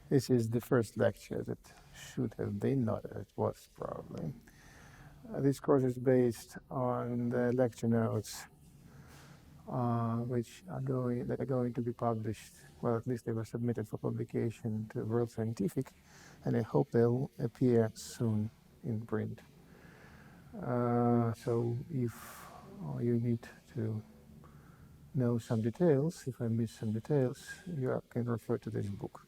This is the first lecture that should have been, not it was probably. This course is based on the lecture notes, which are going to be published. Well, at least they were submitted for publication to World Scientific, and I hope they'll appear soon in print. So if you need to know some details, if I miss some details, you can refer to this book.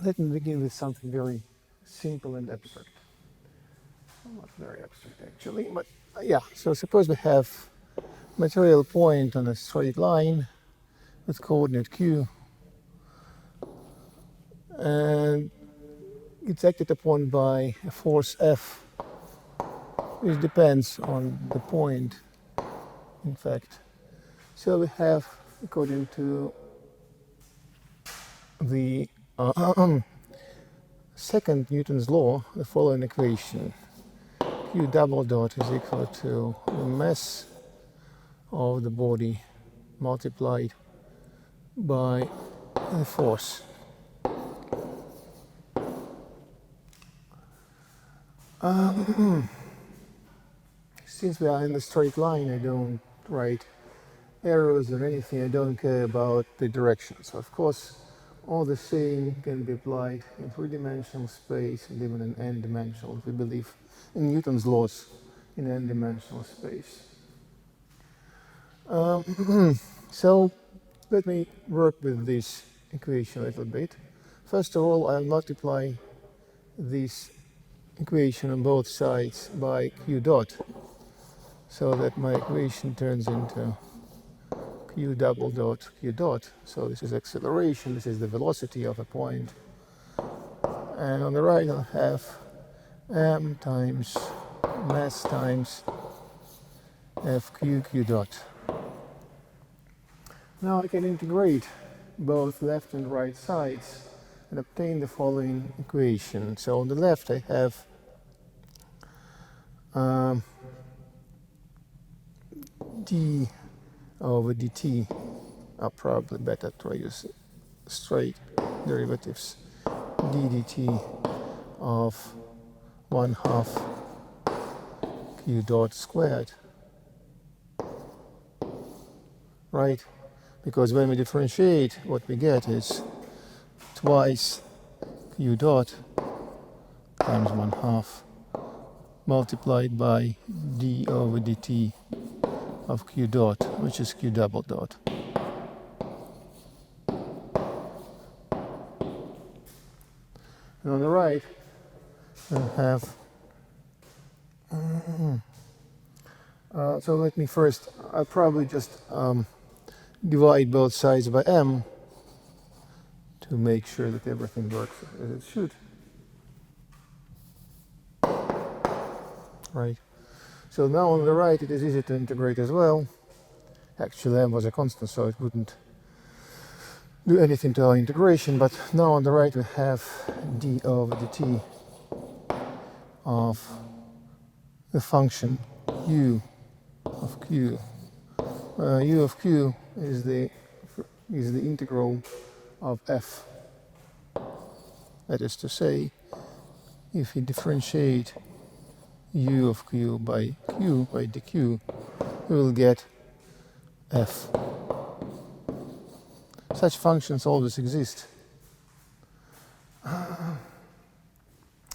Let me begin with something very simple and abstract. Not very abstract actually, but yeah. So suppose we have material point on a straight line with coordinate q, and it's acted upon by a force F, which depends on the point, in fact. So we have, according to the second Newton's law, the following equation: Q double dot is equal to the mass of the body multiplied by the force. Since we are in the straight line, I don't write arrows or anything. I don't care about the directions. Of course, all the same can be applied in three-dimensional space and even in n-dimensional, if we believe in Newton's laws in n-dimensional space. So let me work with this equation a little bit. First of all, I'll multiply this equation on both sides by q dot, so that my equation turns into q double dot q dot. So this is acceleration, this is the velocity of a point. And on the right I'll have m times mass times fq q dot. Now I can integrate both left and right sides and obtain the following equation. So on the left I have d over dt, are probably better to use straight derivatives, d dt of 1/2 q dot squared, right? Because when we differentiate, what we get is twice q dot times 1/2 multiplied by d over dt of q dot, which is q double dot. And on the right, I have, so let me first, I'll probably just divide both sides by m to make sure that everything works as it should. Right. So now on the right it is easy to integrate as well. Actually m was a constant, so it wouldn't do anything to our integration, but now on the right we have d over dt of the function u of q. U of q is the integral of f. That is to say, if we differentiate u of q by dq, we will get f. Such functions always exist.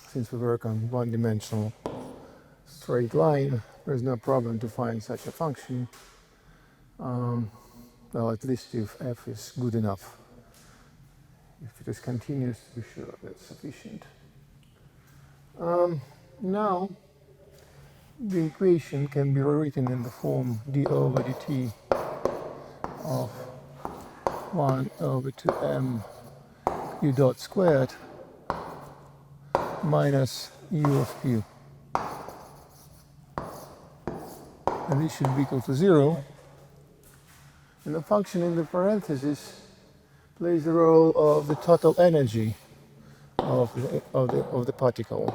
Since we work on one-dimensional straight line, there is no problem to find such a function. Well, at least if f is good enough. If it is continuous, to be sure that's sufficient. Now, the equation can be rewritten in the form d over dt of 1 over 2m q dot squared minus u of q. And this should be equal to 0. And the function in the parentheses plays the role of the total energy of the particle.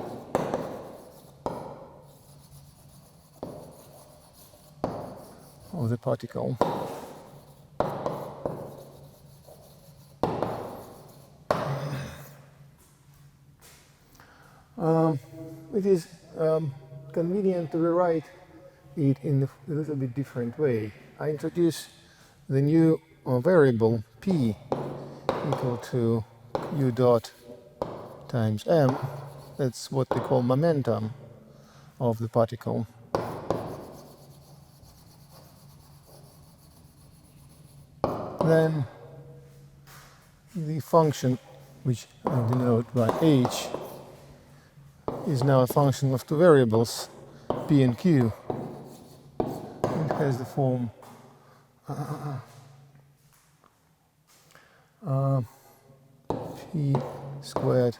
It is convenient to rewrite it in a little bit different way. I introduce the new variable p equal to u dot times m. That's what they call momentum of the particle. Then the function, which I denote by h, is now a function of two variables, p and q. It has the form p squared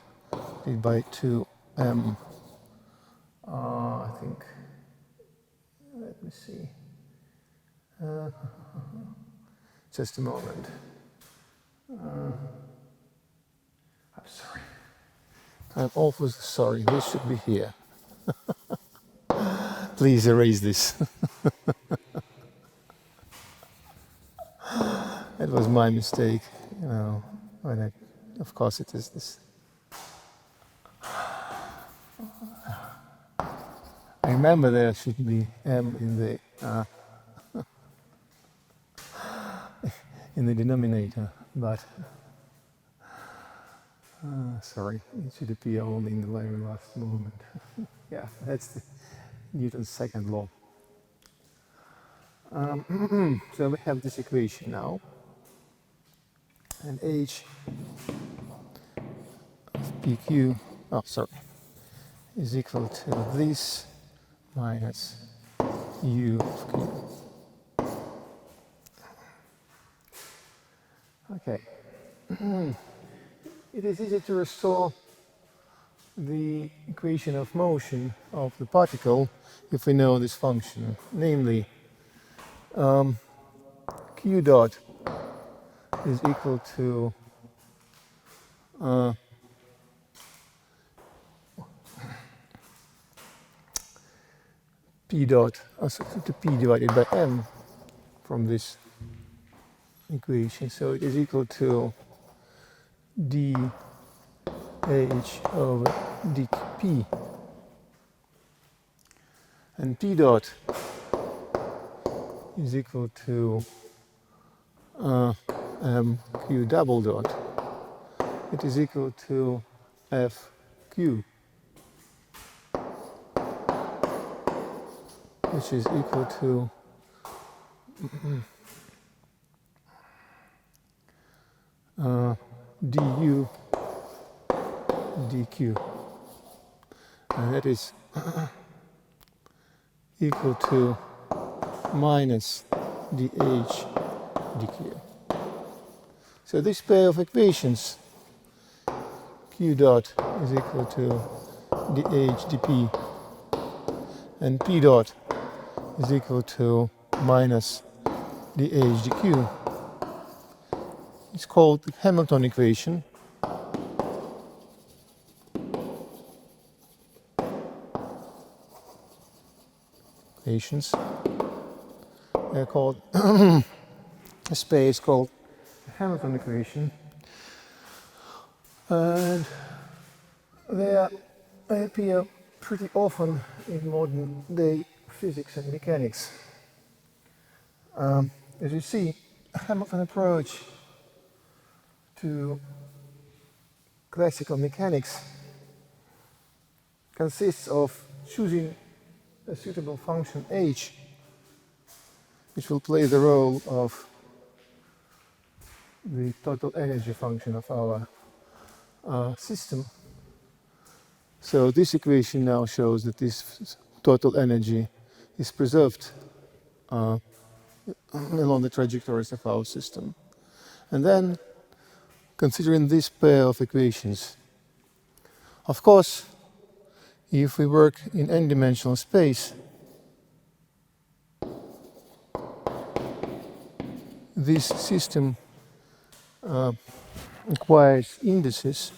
divided by 2m. I think, let me see. Just a moment. I'm sorry. I'm awfully sorry. This should be here. Please erase this. It was my mistake. You know, of course it is this. I remember there should be m in the denominator, but sorry, it should appear only in the very last moment. Yeah, that's the Newton's second law. So we have this equation now, and h of pq, is equal to this minus u of q. Okay. It is easy to restore the equation of motion of the particle if we know this function, namely q dot is equal to p dot, to p divided by m from this equation. So it is equal to dh over dp, and p dot is equal to q double dot. It is equal to fq, which is equal to du dq, and that is equal to minus dh dq. So this pair of equations, q dot is equal to dh dp and p dot is equal to minus dh dq, it's called the Hamiltonian equation. They're called a space called the Hamiltonian equation, and they appear pretty often in modern day physics and mechanics. As you see, a Hamiltonian approach to classical mechanics consists of choosing a suitable function h, which will play the role of the total energy function of our system. So this equation now shows that this total energy is preserved along the trajectories of our system. And then, considering this pair of equations, of course, if we work in n-dimensional space, this system requires indices,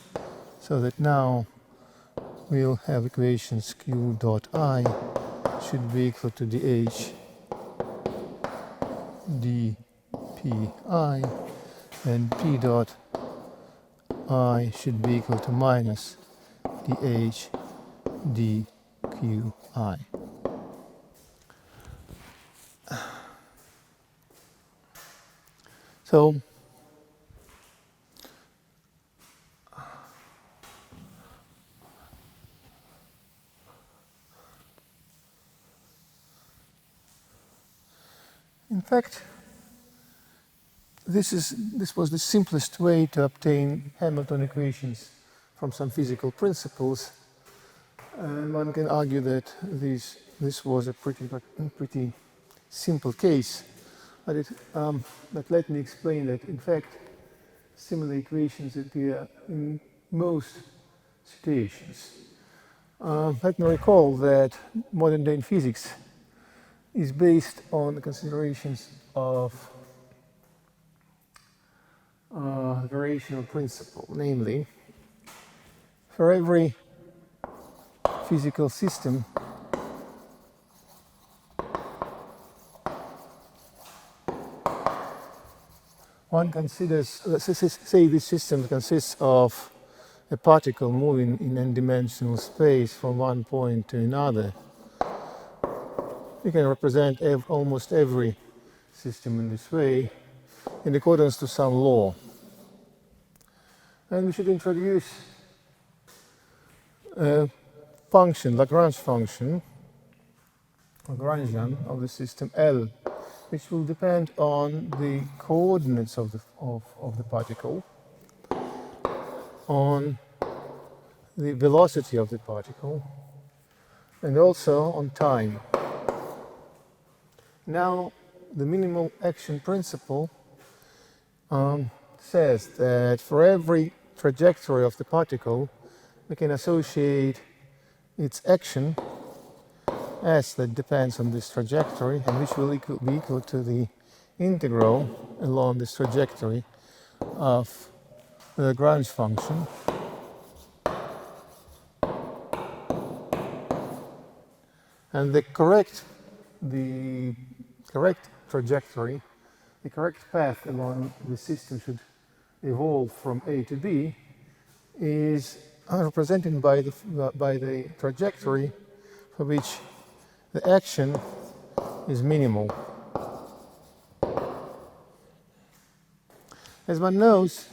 so that now we'll have equations q dot I should be equal to dh dpi, and p dot I should be equal to minus dh dqi. So in fact, this was the simplest way to obtain Hamilton equations from some physical principles, and one can argue that this was a pretty simple case. But let me explain that in fact similar equations appear in most situations. Let me recall that modern day physics is based on the considerations of variational principle, namely, for every physical system one considers, let's say this system consists of a particle moving in n-dimensional space from one point to another. We can represent almost every system in this way in accordance to some law. And we should introduce a function, Lagrange function, Lagrangian of the system L, which will depend on the coordinates of the particle, on the velocity of the particle, and also on time. Now, the minimal action principle says that for every trajectory of the particle, we can associate its action s that depends on this trajectory, and which will be equal to the integral along this trajectory of the Lagrange function. And the correct trajectory, the correct path along the system should evolve from A to B, is represented by the trajectory for which the action is minimal. As one knows,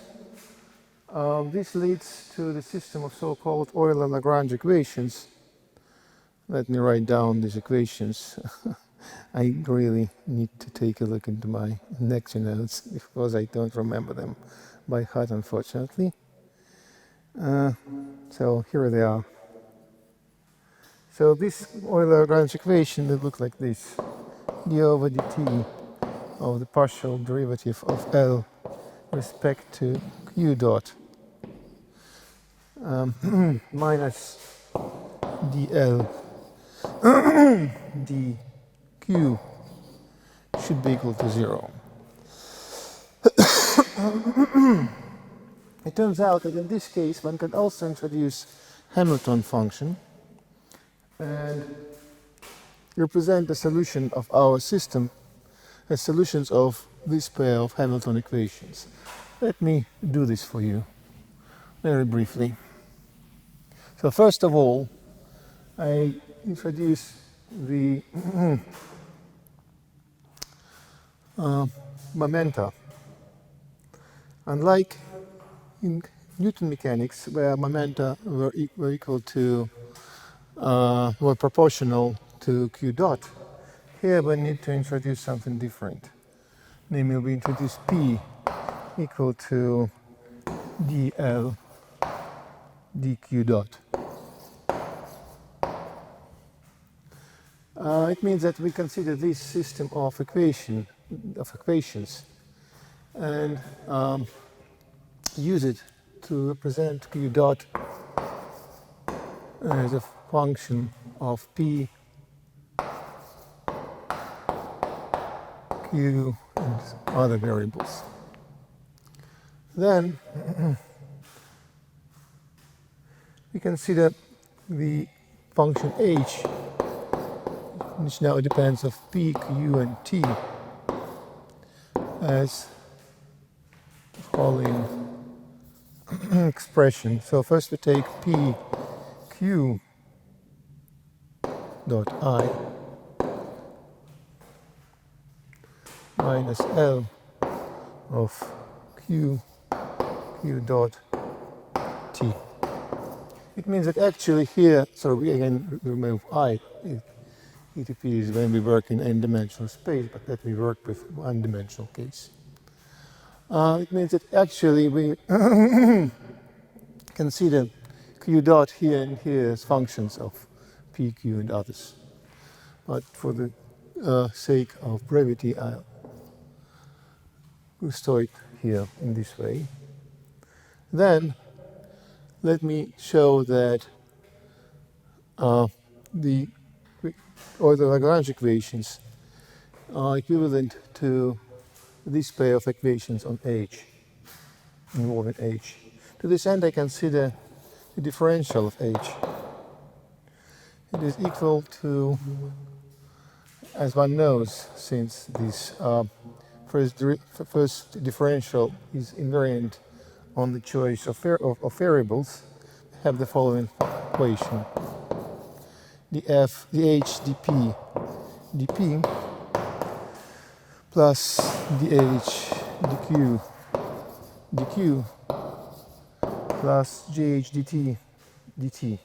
this leads to the system of so-called Euler-Lagrange equations. Let me write down these equations. I really need to take a look into my lecture notes because I don't remember them by heart, unfortunately. So here they are. So this Euler-Lagrange equation will look like this: d over dt of the partial derivative of L respect to q dot minus dl dq should be equal to 0. It turns out that in this case one can also introduce Hamilton function and represent the solution of our system as solutions of this pair of Hamilton equations. Let me do this for you very briefly. So first of all, I introduce the momenta. Unlike in Newton mechanics, where momenta were equal to were proportional to q dot, here we need to introduce something different. Namely, we introduce p equal to dl dq dot. It means that we consider this system of equations and use it to represent q dot as a function of p, q, and other variables. Then we consider the function h, which now depends of p, q, and t, as the following expression. So first we take p, q dot I minus L of Q dot T. It means that actually here, so we again remove I. ETP is when we work in n-dimensional space, but let me work with one-dimensional case. It means that actually we consider Q dot here and here as functions of P, Q, and others. But for the sake of brevity, I'll store it here in this way. Then let me show that the Lagrange equations are equivalent to this pair of equations on H, involving H. To this end, I consider the differential of H. It is equal to, as one knows, since this first differential is invariant on the choice of variables, I have the following equation. The H dp plus the H dq plus gh dt.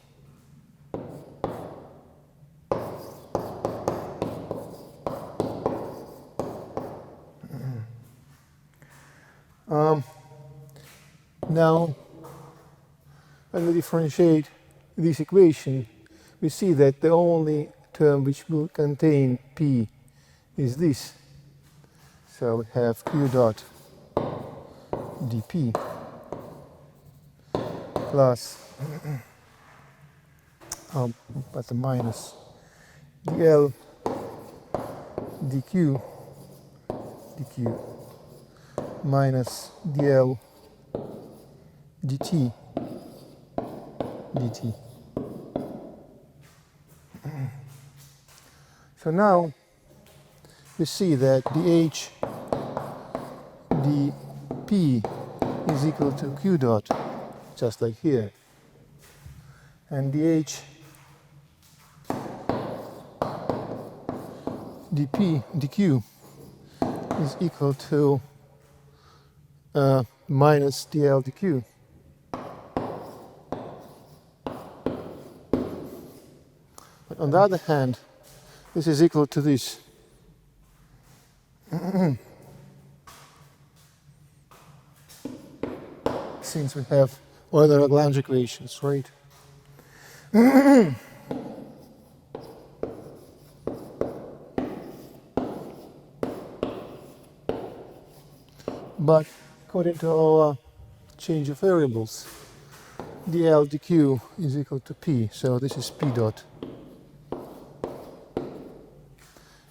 Now, when we differentiate this equation, we see that the only term which will contain P is this. So we have Q dot dP plus but the minus dl dq minus dl dt. So now we see that dH dP is equal to Q dot, just like here, and dH dq is equal to minus dl dq. But on the other hand, this is equal to this. Since we have Euler-Lagrange equations, right? But according to our change of variables, dl dq is equal to P, so this is P dot.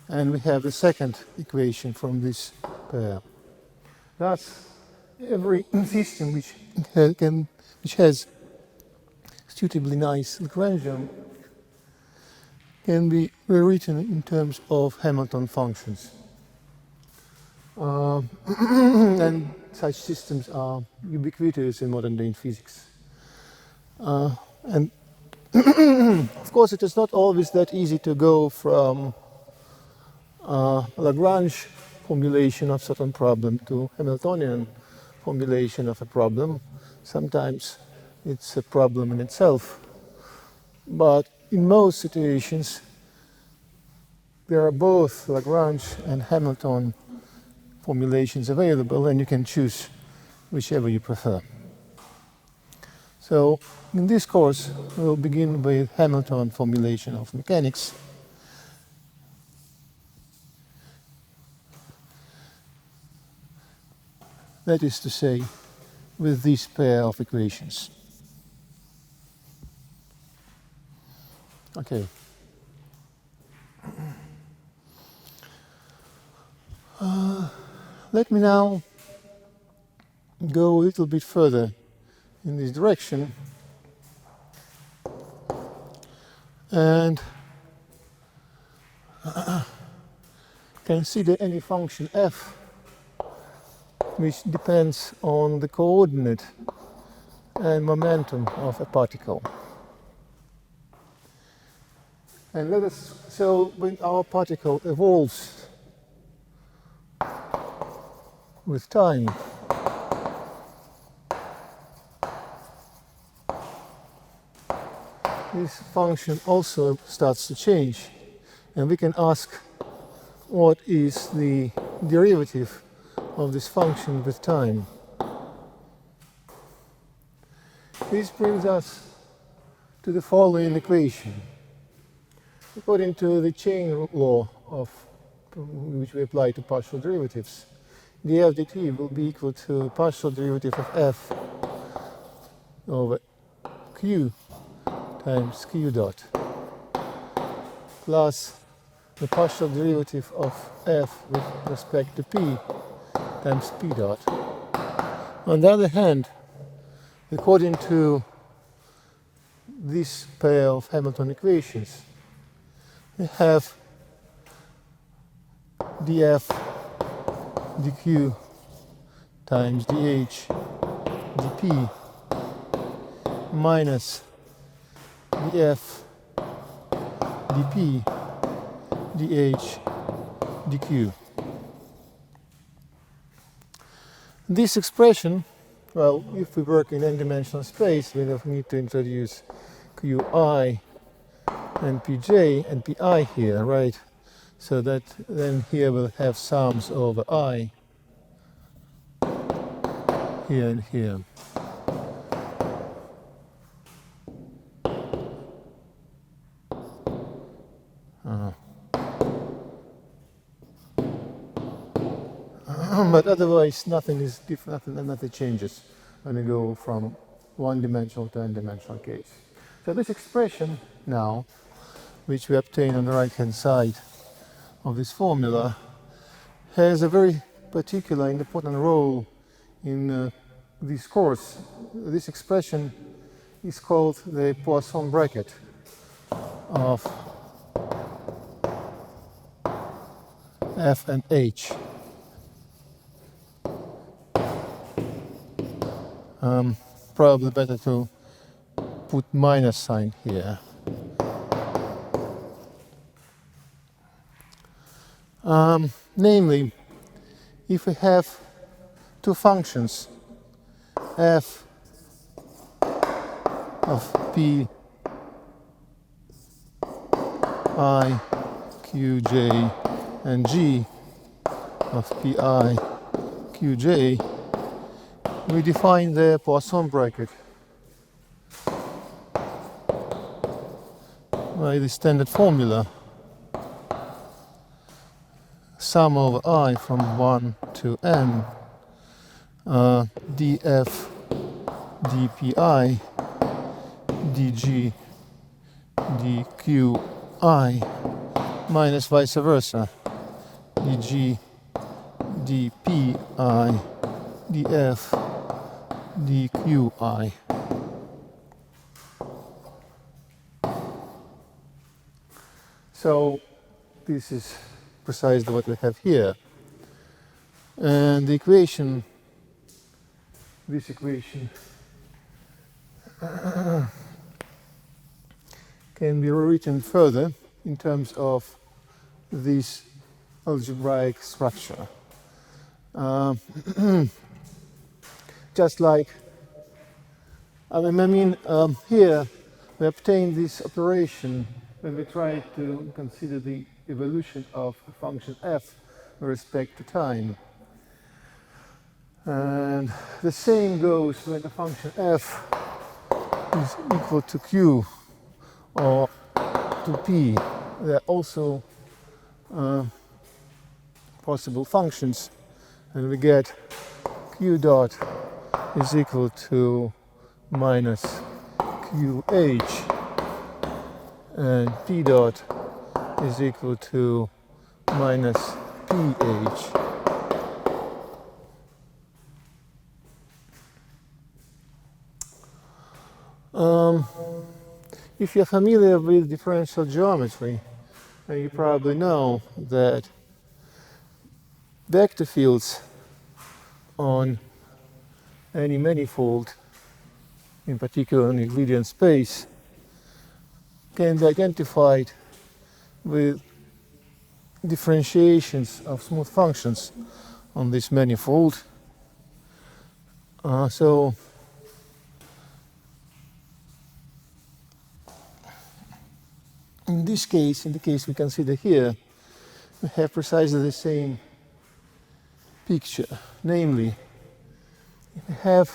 And we have the second equation from this pair. Thus, every system which has suitably nice Lagrangian can be rewritten in terms of Hamilton functions. And such systems are ubiquitous in modern day physics. And of course, it is not always that easy to go from Lagrange formulation of certain problem to Hamiltonian formulation of a problem. Sometimes it's a problem in itself. But in most situations, there are both Lagrange and Hamilton formulations available, and you can choose whichever you prefer. So in this course, we'll begin with Hamilton formulation of mechanics. That is to say, with this pair of equations. Okay. Let me now go a little bit further in this direction and consider any function f which depends on the coordinate and momentum of a particle. And let us, so when our particle evolves with time, this function also starts to change, and we can ask what is the derivative of this function with time. This brings us to the following equation. According to the chain law of which we apply to partial derivatives, df dt will be equal to partial derivative of f over q times q dot plus the partial derivative of f with respect to p times p dot. On the other hand, according to this pair of Hamilton equations, we have df dq times dh dp minus df dp dh dq. This expression, well, if we work in n-dimensional space, we need to introduce qi and pj and pi here, right? So that then here we'll have sums over I here and here. But otherwise nothing is different, nothing changes when we go from one-dimensional to n-dimensional case. So this expression now, which we obtain on the right-hand side of this formula, has a very particular and important role in this course. This expression is called the Poisson bracket of f and h. Probably better to put minus sign here. Namely, if we have two functions, f of p I q j and g of pi q j, we define the Poisson bracket by the standard formula sum over I from 1 to n df dpi dg dqi minus vice versa dg dpi df dqi. So this is precisely what we have here, and the equation, this equation can be rewritten further in terms of this algebraic structure. Just like, here we obtain this operation when we try to consider the evolution of a function f with respect to time. And the same goes when the function f is equal to q or to p. There are also possible functions, and we get q dot is equal to minus qh and p dot is equal to minus ph. If you're familiar with differential geometry, you probably know that vector fields on any manifold, in particular in Euclidean space, can be identified with differentiations of smooth functions on this manifold. So in this case, in the case we consider here, we have precisely the same picture. Namely, if we have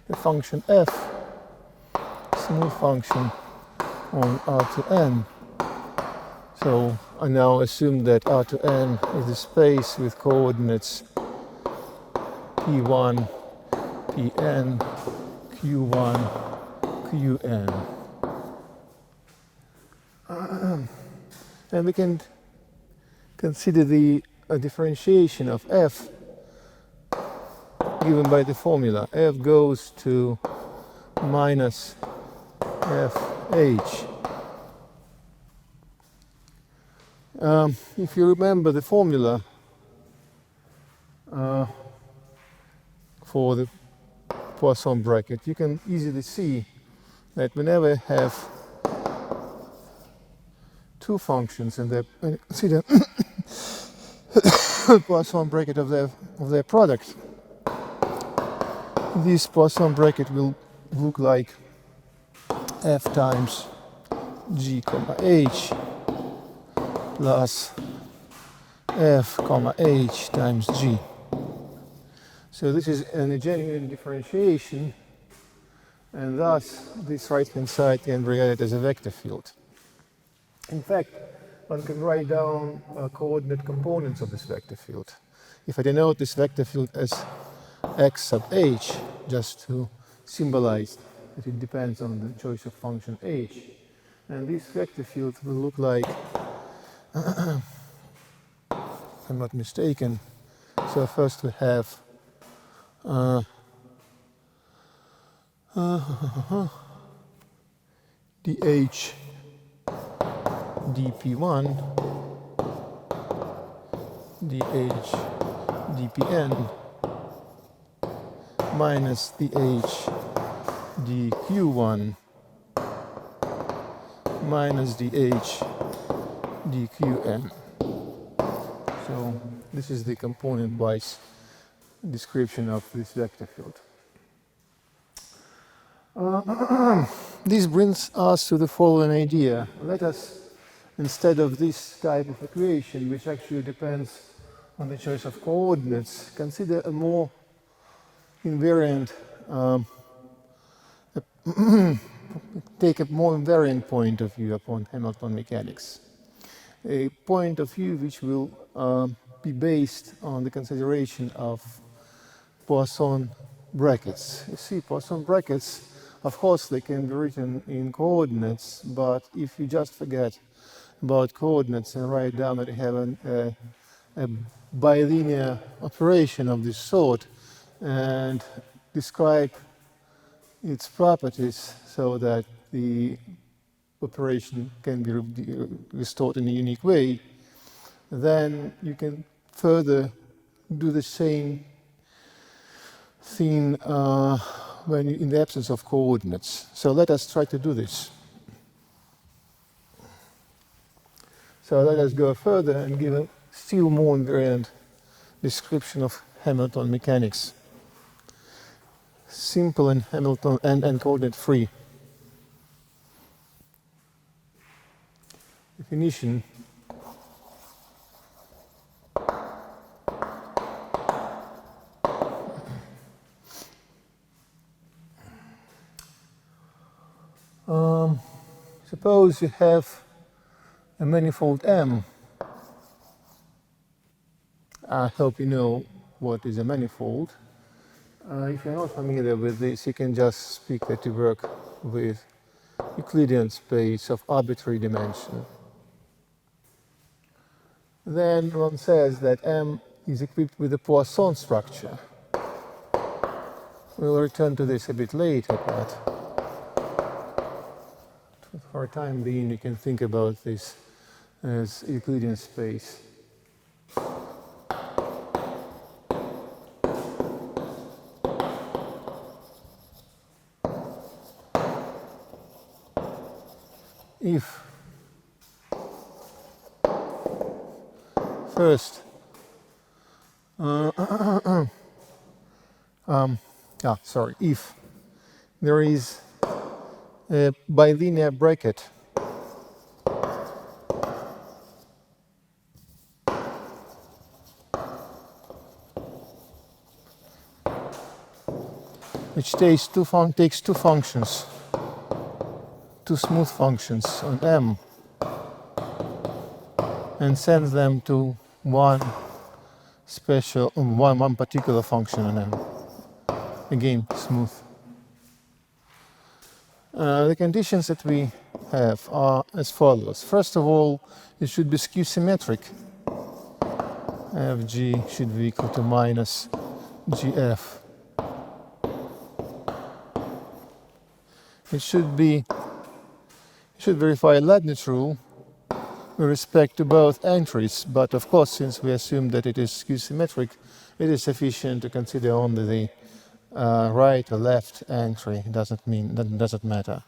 a function f, smooth function on R to n. So I now assume that R to n is a space with coordinates P1, Pn, Q1, Qn. And we can consider the differentiation of f given by the formula. F goes to minus fh. If you remember the formula for the Poisson bracket, you can easily see that whenever I have two functions and consider Poisson bracket of their product, this Poisson bracket will look like f times g comma h plus f comma h times g. So this is a genuine differentiation, and thus this right-hand side can be regarded as a vector field. In fact, one can write down coordinate components of this vector field. If I denote this vector field as x sub h, just to symbolize that it depends on the choice of function h, and this vector field will look like, if I'm not mistaken, so first we have dh dp1 dh dpn minus dh dq1 minus dh dqn. So this is the component-wise description of this vector field. This brings us to the following idea. Let us, instead of this type of equation, which actually depends on the choice of coordinates, consider a more invariant, take a more invariant point of view upon Hamilton mechanics. A point of view which will be based on the consideration of Poisson brackets. You see, Poisson brackets, of course, they can be written in coordinates, but if you just forget about coordinates and write down that you have a bilinear operation of this sort and describe its properties so that the operation can be restored in a unique way, then you can further do the same thing when in the absence of coordinates. So let us try to do this. So let us go further and give a still more invariant description of Hamilton mechanics. Simple and Hamilton and coordinate free. Definition. Suppose you have a manifold M. I hope you know what is a manifold. If you're not familiar with this, you can just speak that you work with Euclidean space of arbitrary dimension. Then one says that M is equipped with a Poisson structure. We'll return to this a bit later, but for the time being, you can think about this as Euclidean space. If first. If there is a bilinear bracket which takes two functions, two smooth functions on M, and sends them to one particular function on M. Again, smooth. The conditions that we have are as follows. First of all, it should be skew symmetric. Fg should be equal to minus Gf. It should verify Leibniz rule with respect to both entries, but of course, since we assume that it is skew symmetric, it is sufficient to consider only the right or left entry. Doesn't matter.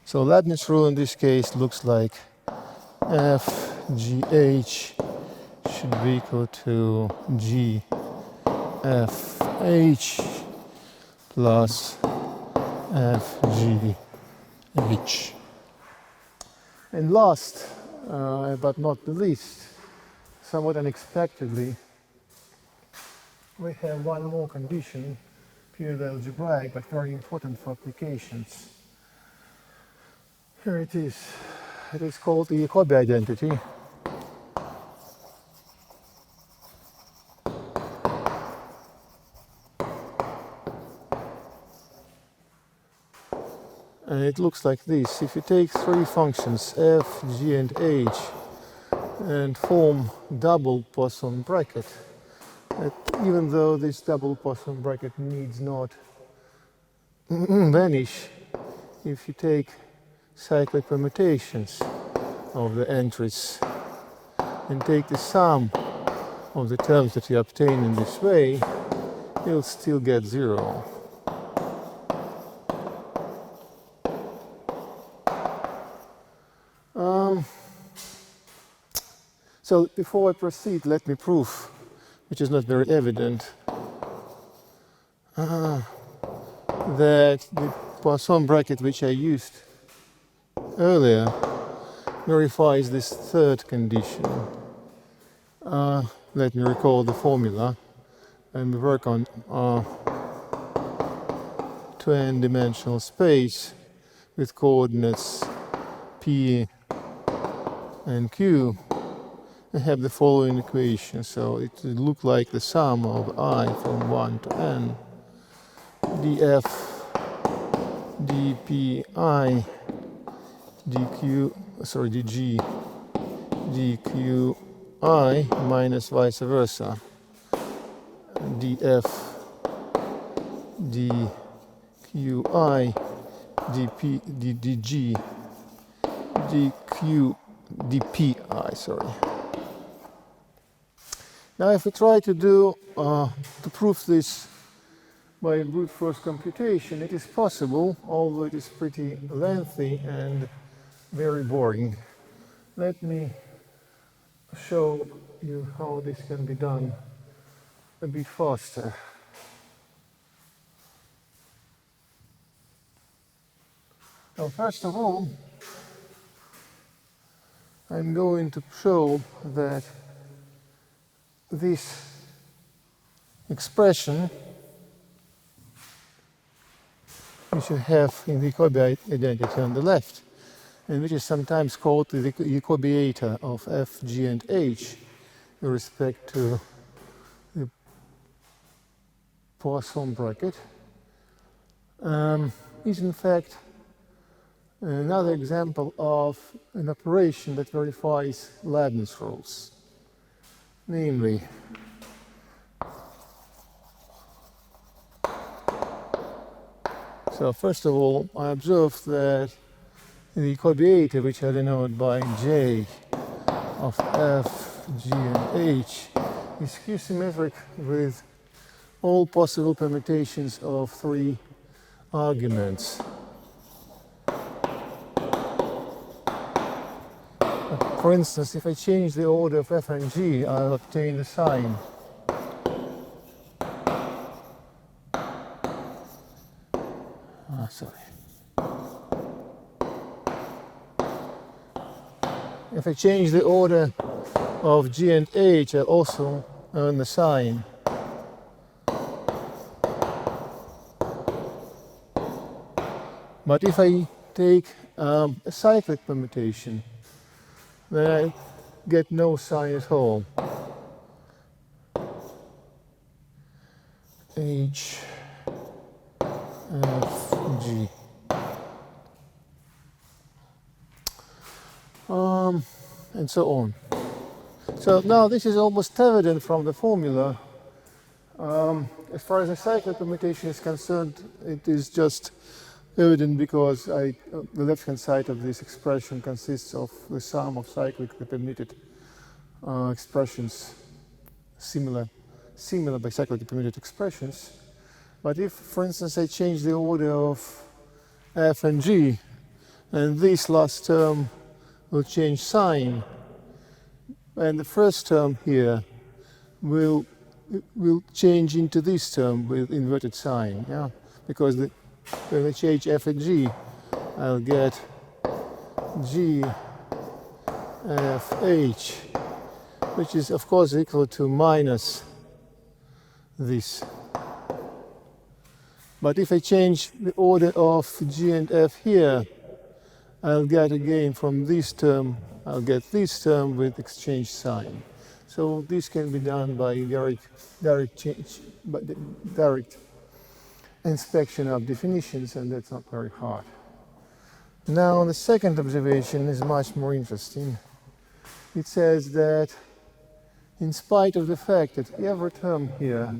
So Leibniz rule in this case looks like FGH should be equal to GFH plus FGH. And last, but not the least, somewhat unexpectedly, we have one more condition, purely algebraic, but very important for applications. Here it is. It is called the Jacobi identity. And it looks like this. If you take three functions, f, g, and h, and form double Poisson bracket, even though this double Poisson bracket needs not vanish, if you take cyclic permutations of the entries and take the sum of the terms that you obtain in this way, you'll still get 0. So before I proceed, let me prove, which is not very evident, that the Poisson bracket which I used earlier verifies this third condition. Let me recall the formula, and we work on 2n-dimensional space with coordinates p and q. I have the following equation, so it would look like the sum of I from 1 to n df dpi dg dqi minus vice versa df dqi dg dpi, sorry. Now, if we try to prove this by brute force computation, it is possible, although it is pretty lengthy and very boring. Let me show you how this can be done a bit faster. Now, first of all, I'm going to show that this expression, which you have in the Jacobi identity on the left, and which is sometimes called the Jacobiator of f, g, and h with respect to the Poisson bracket, is in fact another example of an operation that verifies Leibniz rules. Namely, so first of all, I observed that the Jacobiator, which I denote by J of f, g, and h, is skew-symmetric with all possible permutations of three arguments. For instance, if I change the order of f and g, I'll obtain the sign. Sorry. If I change the order of g and h, I'll also earn the sign. But if I take a cyclic permutation, then I get no sign at all. H, F, G. And so on. So now this is almost evident from the formula. As far as the cyclic permutation is concerned, it is just evident because the left-hand side of this expression consists of the sum of cyclically permuted expressions, similar by cyclically permuted expressions. But if, for instance, I change the order of f and g, and this last term will change sign, and the first term here will change into this term with inverted sign, yeah, because when I change f and g, I'll get g f h, which is of course equal to minus this. But if I change the order of g and f here, I'll get again from this term, I'll get this term with exchange sign. So this can be done by direct inspection of definitions, and that's not very hard. Now the second observation is much more interesting. It says that in spite of the fact that every term here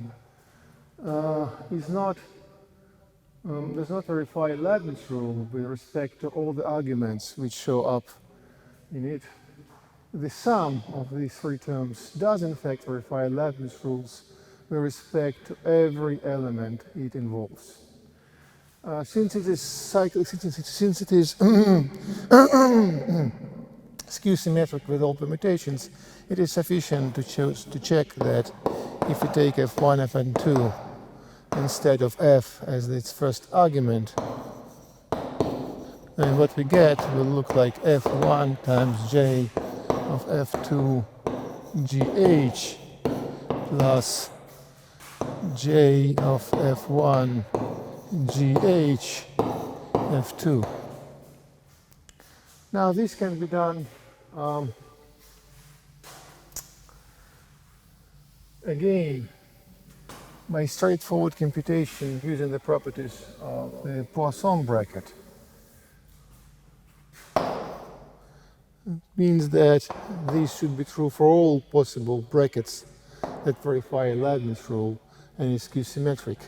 does not verify Leibniz rule with respect to all the arguments which show up in it, the sum of these three terms does in fact verify Leibniz rules with respect to every element it involves. Since it is cyclic, since it is skew symmetric with all permutations, it is sufficient to check that if you take f1, fn2 instead of f as its first argument, then what we get will look like f1 times j of f2 gh plus j of f1 gh f2. Now this can be done again by straightforward computation using the properties of the Poisson bracket. It means that this should be true for all possible brackets that verify a Leibniz rule and is skew symmetric.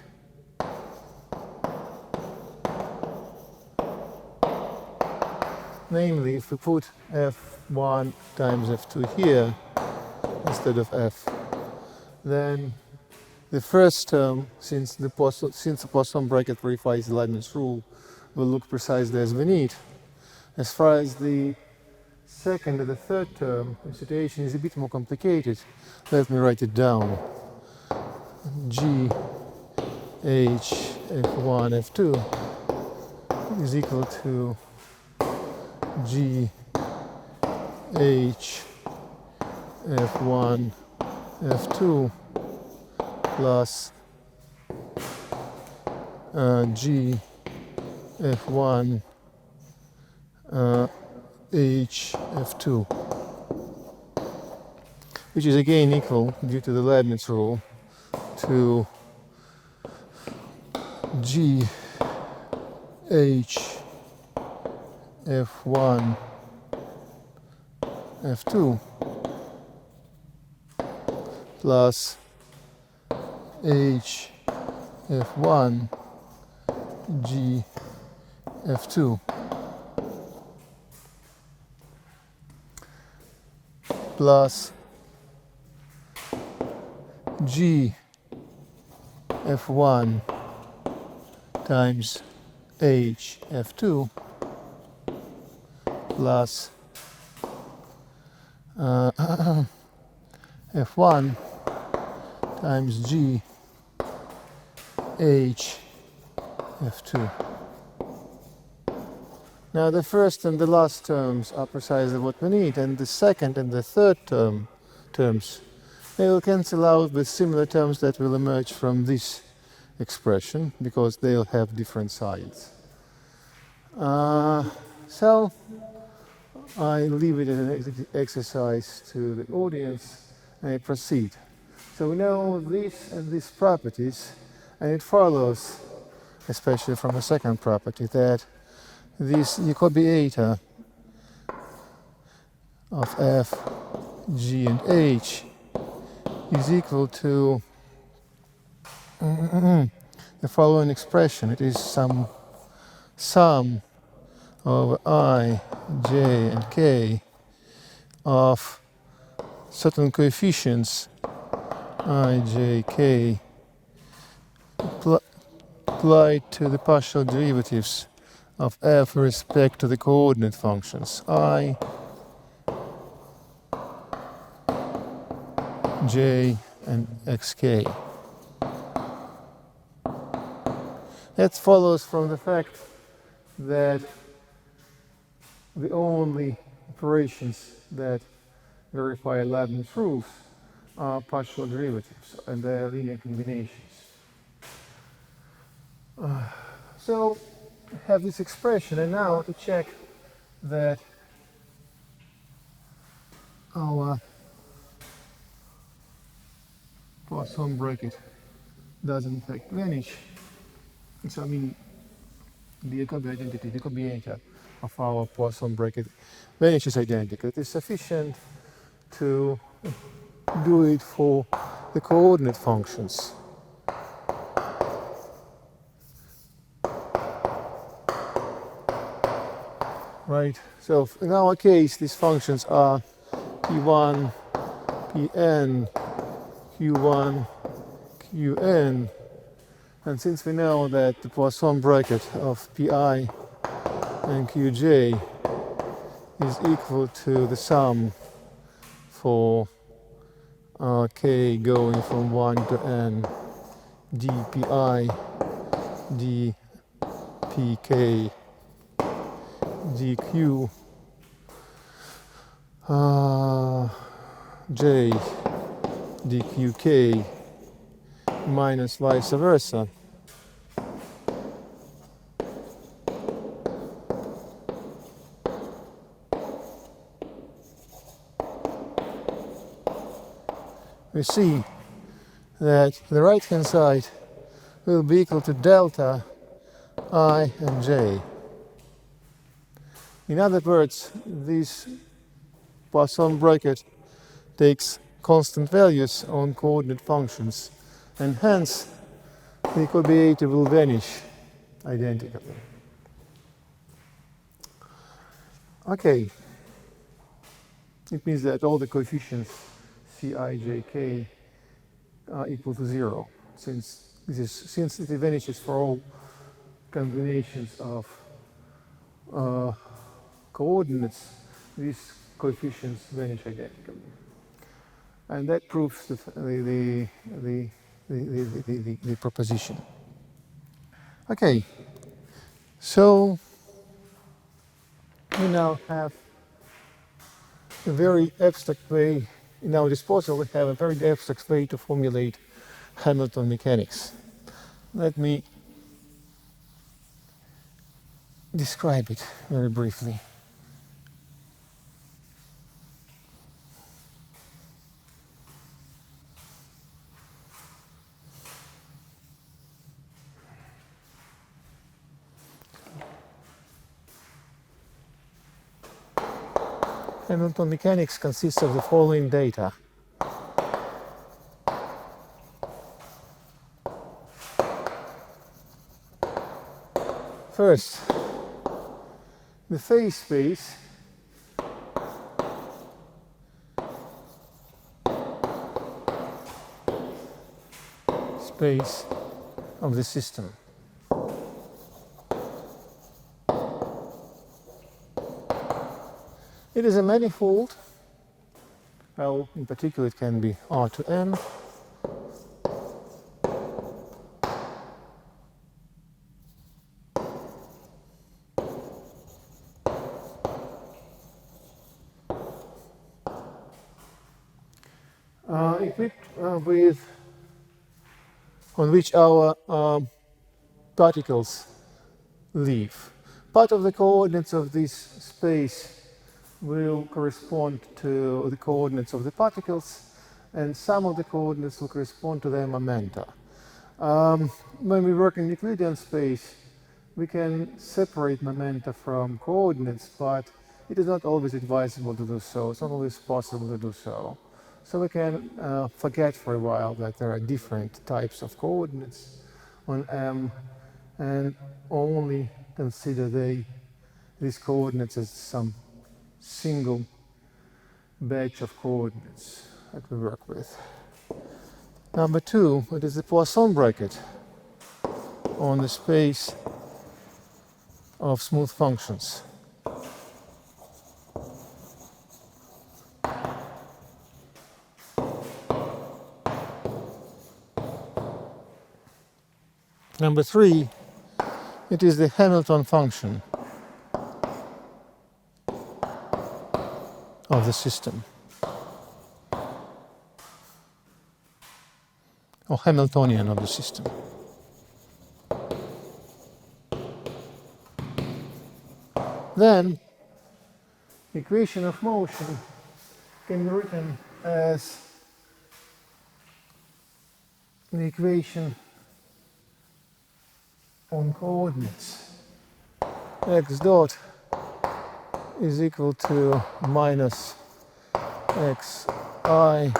Namely, if we put f1 times f2 here instead of f, then the first term, since the Poisson bracket verifies the Leibniz rule, will look precisely as we need. As far as the second and the third term, the situation is a bit more complicated. Let me write it down. G H f1 f2 is equal to G H f1 f2 plus G f1 H f2, which is again equal, due to the Leibniz rule, to G H f1 f2 plus H f1 G f2 plus G f1 times H f2 plus F1 times G H F2. Now the first and the last terms are precisely what we need, and the second and the third terms, they will cancel out with similar terms that will emerge from this expression, because they'll have different sides. So I leave it as an exercise to the audience and I proceed. So we know this and these properties, and it follows, especially from the second property, that this Jacobi eta of f, g, and h is equal to the following expression. It is some sum of I, j, and k of certain coefficients I, j, k applied to the partial derivatives of f with respect to the coordinate functions I, j, and xk. That follows from the fact that the only operations that verify Leibniz rules are partial derivatives and their linear combinations. So we have this expression, and now to check that our Poisson bracket doesn't in fact vanish. So I mean, the Jacobi identity, the Jacobi eta of our Poisson bracket vanishes identical. It is sufficient to do it for the coordinate functions. Right, so in our case, these functions are P1, Pn, Q1, Qn, and since we know that the Poisson bracket of Pi and Qj is equal to the sum for k going from 1 to n dpi dpk dq j dqk minus vice versa, we see that the right hand side will be equal to delta I and j. In other words, this Poisson bracket takes constant values on coordinate functions, and hence the Jacobi eta will vanish identically. Okay, it means that all the coefficients ci, j, k are equal to 0, since it vanishes for all combinations of coordinates. These coefficients vanish identically, and that proves the proposition. Okay, so we now have a very abstract way in our disposal. We have a very abstract way to formulate Hamilton mechanics. Let me describe it very briefly. Hamilton mechanics consists of the following data. First, the phase space of the system. It is a manifold Well, in particular, it can be R to M. Equipped with on which our particles live. Part of the coordinates of this space will correspond to the coordinates of the particles, and some of the coordinates will correspond to their momenta. When we work in Euclidean space, we can separate momenta from coordinates, but it is not always advisable to do so. It's not always possible to do so. So we can forget for a while that there are different types of coordinates on M, and only consider these coordinates as some single batch of coordinates that we work with. Number two, it is the Poisson bracket on the space of smooth functions. Number three, it is the Hamilton function of the system, or Hamiltonian of the system. Then, the equation of motion can be written as the equation on coordinates. X dot is equal to minus xi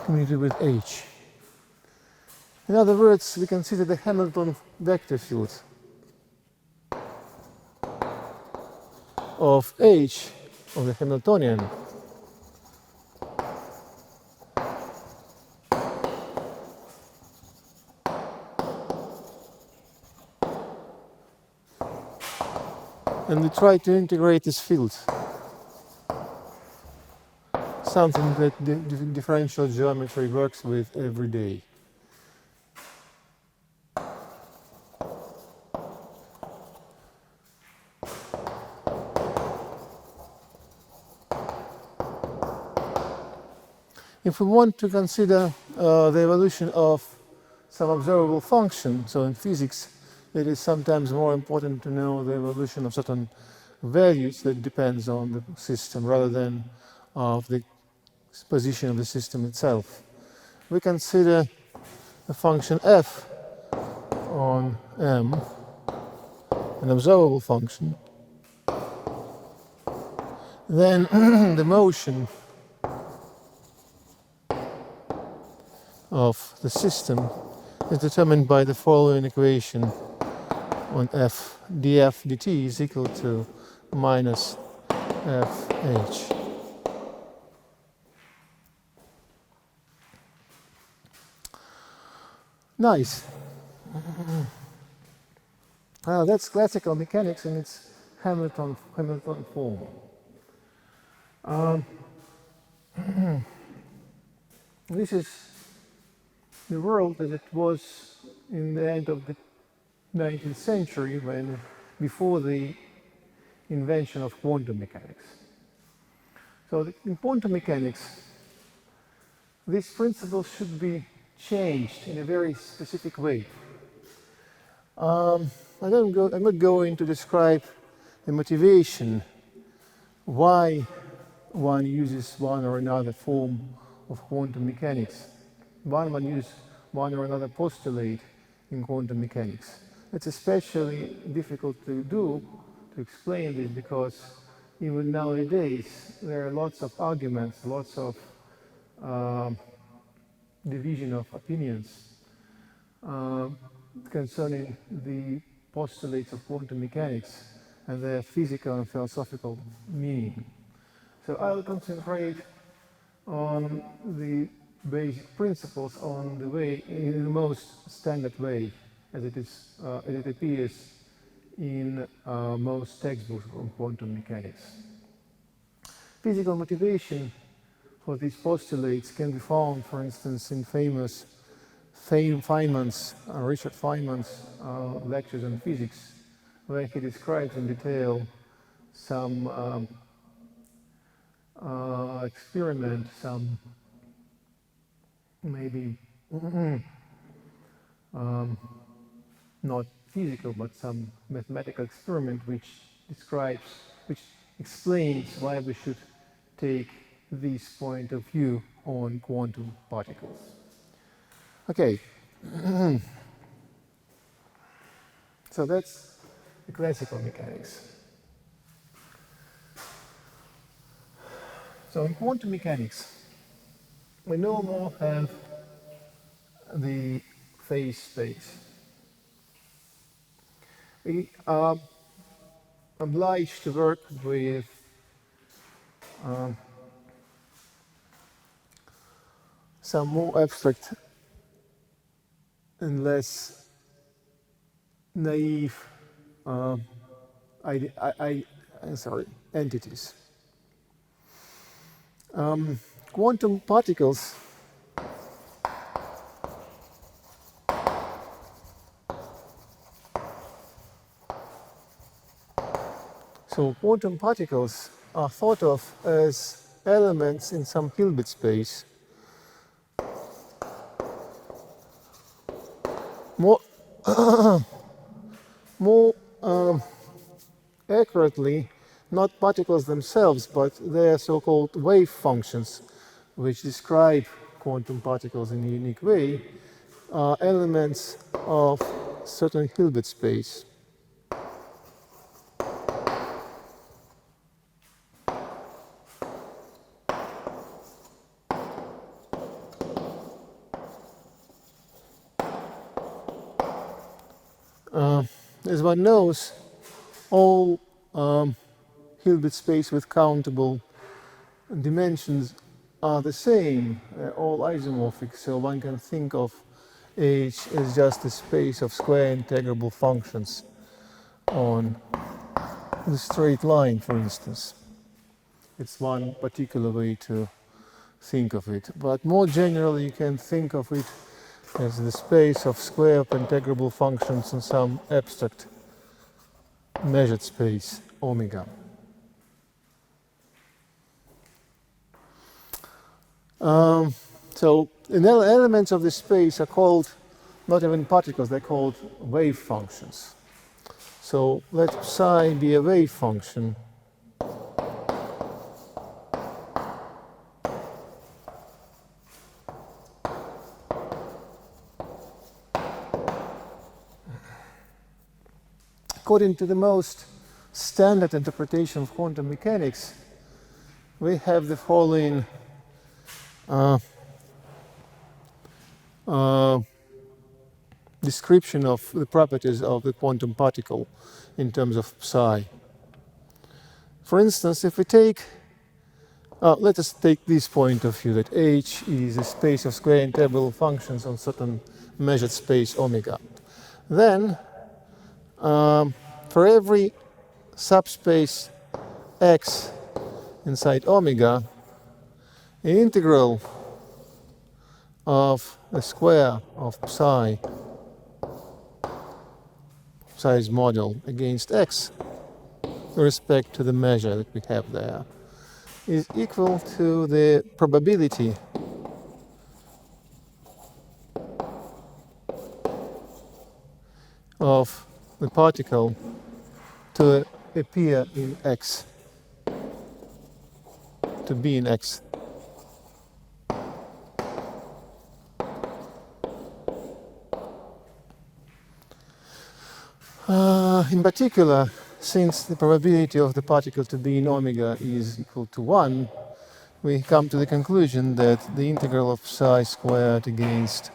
commuted with h. In other words, we consider the Hamilton vector field of h of the Hamiltonian and we try to integrate this field, something that the differential geometry works with every day. If we want to consider the evolution of some observable function, so in physics it is sometimes more important to know the evolution of certain values that depends on the system rather than of the position of the system itself. We consider the function f on M, an observable function. Then the motion of the system is determined by the following equation on f df dt is equal to minus fh. Nice. Well, that's classical mechanics in its Hamilton form. This is the world as it was in the end of the 19th century, before the invention of quantum mechanics. So in quantum mechanics, these principles should be changed in a very specific way. I'm not going to describe the motivation why one uses one or another form of quantum mechanics. One uses one or another postulate in quantum mechanics. It's especially difficult to do, to explain this, because even nowadays there are lots of arguments, lots of division of opinions concerning the postulates of quantum mechanics and their physical and philosophical meaning. So I'll concentrate on the basic principles on the way, in the most standard way, as it appears in most textbooks on quantum mechanics. Physical motivation for these postulates can be found, for instance, in famous Richard Feynman's lectures on physics, where he describes in detail some experiment, some maybe not physical, but some mathematical experiment which explains why we should take this point of view on quantum particles. Okay, so that's the classical mechanics. So in quantum mechanics, we no more have the phase space. We are obliged to work with some more abstract and less naive entities. Quantum particles are thought of as elements in some Hilbert space. More accurately, not particles themselves, but their so-called wave functions, which describe quantum particles in a unique way, are elements of certain Hilbert space. As one knows, all Hilbert space with countable dimensions are the same, all isomorphic, so one can think of H as just a space of square integrable functions on the straight line, for instance. It's one particular way to think of it, but more generally you can think of it as the space of square integrable functions in some abstract measured space, omega. So elements of this space are called not even particles, they're called wave functions. So let psi be a wave function. According to the most standard interpretation of quantum mechanics, we have the following description of the properties of the quantum particle in terms of psi. For instance, if we take, let us take this point of view, that H is a space of square integrable functions on certain measured space omega. Then, for every subspace X inside omega, an integral of the square of psi's model against X with respect to the measure that we have there is equal to the probability of the particle to appear in X, to be in X. In particular, since the probability of the particle to be in omega is equal to 1, we come to the conclusion that the integral of psi squared against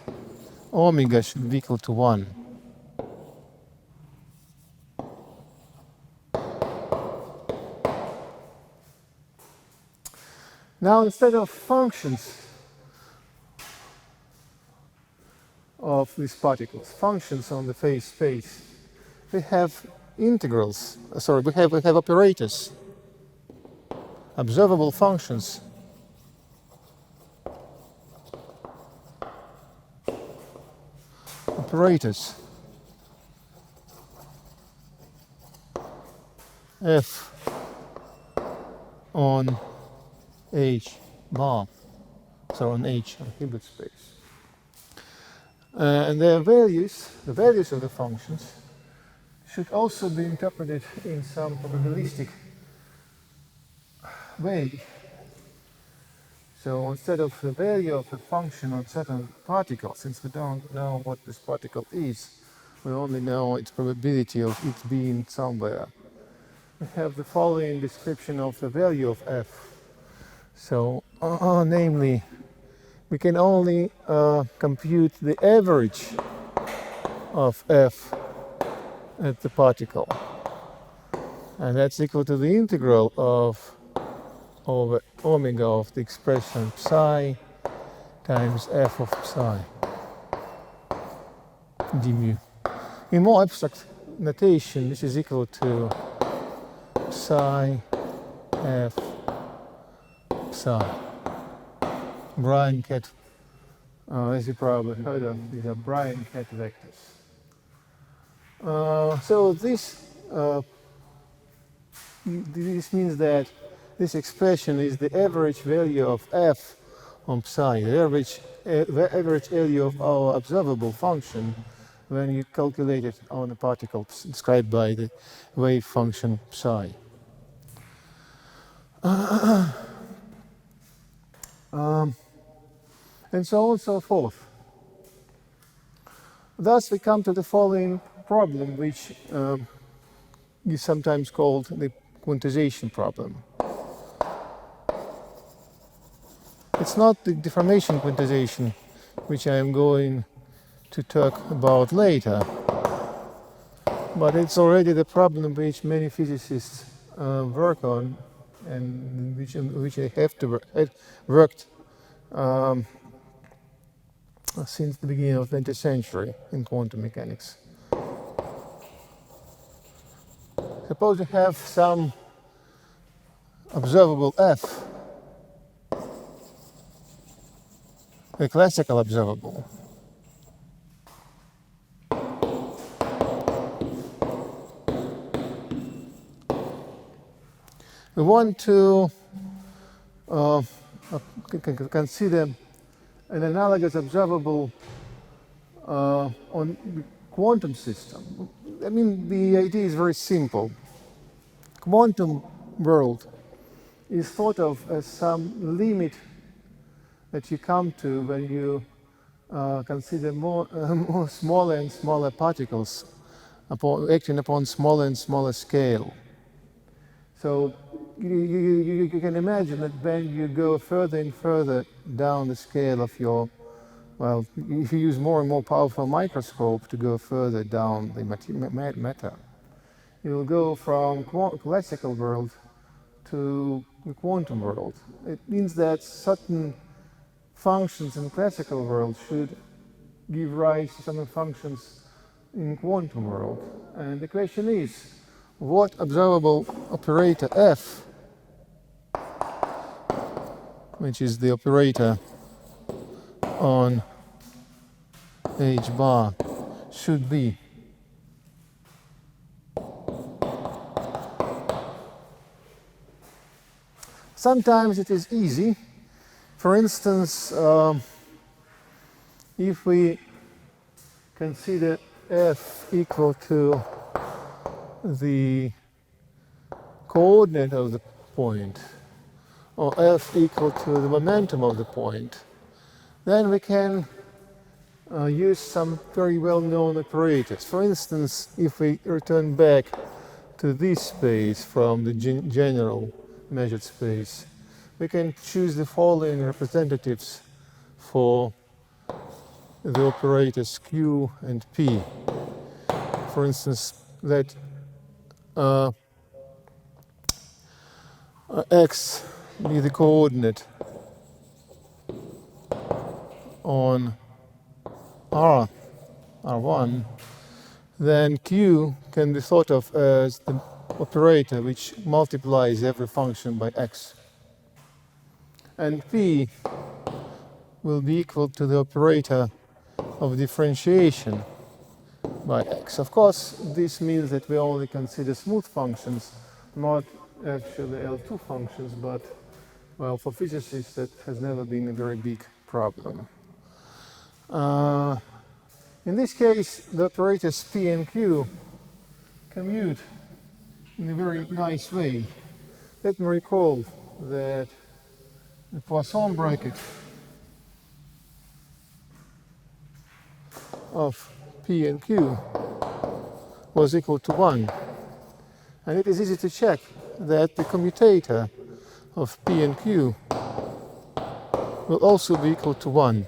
omega should be equal to 1. Now, instead of functions of these particles, functions on the phase space, we have integrals, we have operators, observable functions operators f on H bar, so on H on Hilbert space. And their values, the values of the functions, should also be interpreted in some probabilistic way. So instead of the value of a function on certain particle, since we don't know what this particle is, we only know its probability of it being somewhere. We have the following description of the value of f. So, namely, we can only compute the average of f at the particle, and that's equal to the integral of over omega of the expression psi times f of psi d mu. In more abstract notation, this is equal to psi f psi. Bryan-Cat, as you probably heard of, these are Bryan-Cat vectors. So this means that this expression is the average value of f on psi, the average value of our observable function when you calculate it on a particle described by the wave function psi. And so on and so forth. Thus we come to the following problem, which is sometimes called the quantization problem. It's not the deformation quantization, which I am going to talk about later, but it's already the problem which many physicists work on, and which they have worked since the beginning of the 20th century in quantum mechanics. Suppose you have some observable f, a classical observable. We want to consider an analogous observable on the quantum system. I mean, the idea is very simple. Quantum world is thought of as some limit that you come to when you consider more smaller and smaller particles acting upon smaller and smaller scale. So you can imagine that when you go further and further down the scale of your, well, if you use more and more powerful microscope to go further down the matter, you will go from classical world to the quantum world. It means that certain functions in classical world should give rise to certain functions in quantum world. And the question is, what observable operator f, which is the operator on H bar, should be? Sometimes it is easy. For instance, if we consider f equal to the coordinate of the point, or f equal to the momentum of the point, then we can use some very well-known operators. For instance, if we return back to this space from the general measured space, we can choose the following representatives for the operators q and p. For instance, let x be the coordinate on R1, then q can be thought of as the operator which multiplies every function by x. And p will be equal to the operator of differentiation by x. Of course, this means that we only consider smooth functions, not actually L2 functions, but, well, for physicists that has never been a very big problem. In this case, the operators P and Q commute in a very nice way. Let me recall that the Poisson bracket of P and Q was equal to 1. And it is easy to check that the commutator of P and Q will also be equal to 1.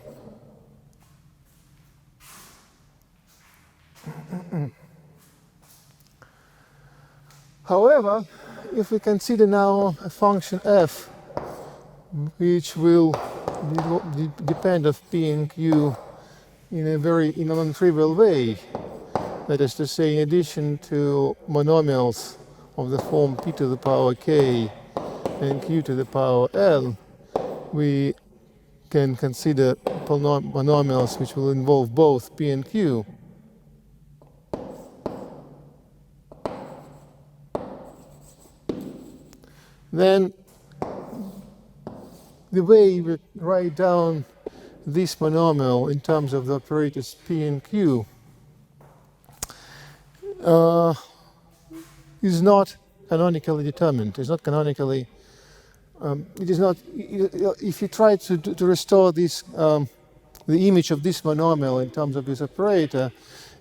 However, if we consider now a function f which will depend on P and Q in a non-trivial way, that is to say, in addition to monomials of the form p to the power k and q to the power l, we can consider monomials which will involve both p and q. Then the way we write down this monomial in terms of the operators p and q is not canonically determined. It's not canonically. It is not. If you try to restore this, the image of this monomial in terms of this operator,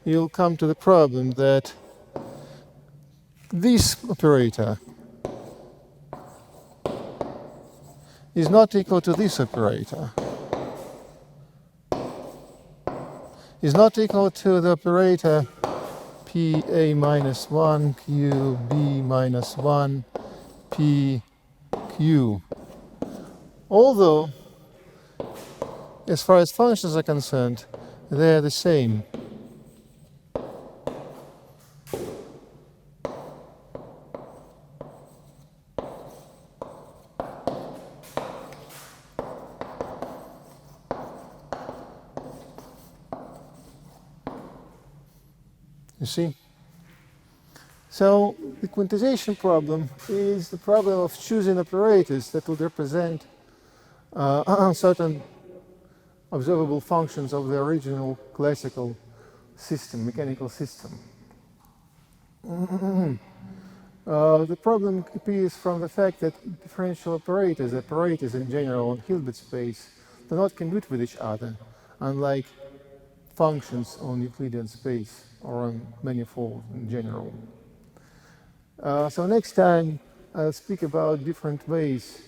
you'll come to the problem that this operator is not equal to this operator. Is not equal to the operator PA minus 1, QB minus 1, PQ. Although, as far as functions are concerned, they're the same. You see? So the quantization problem is the problem of choosing operators that would represent certain observable functions of the original classical system, mechanical system. The problem appears from the fact that differential operators in general on Hilbert space, do not commute with each other, unlike functions on Euclidean space or on manifold in general. So next time I'll speak about different ways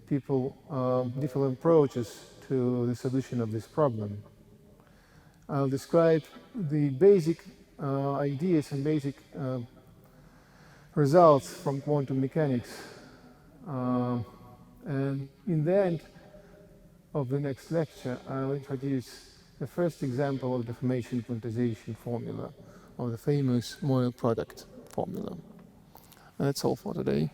different approaches to the solution of this problem. I'll describe the basic ideas and basic results from quantum mechanics. And in the end of the next lecture, I'll introduce the first example of deformation quantization formula, of the famous Moyle product formula. And that's all for today.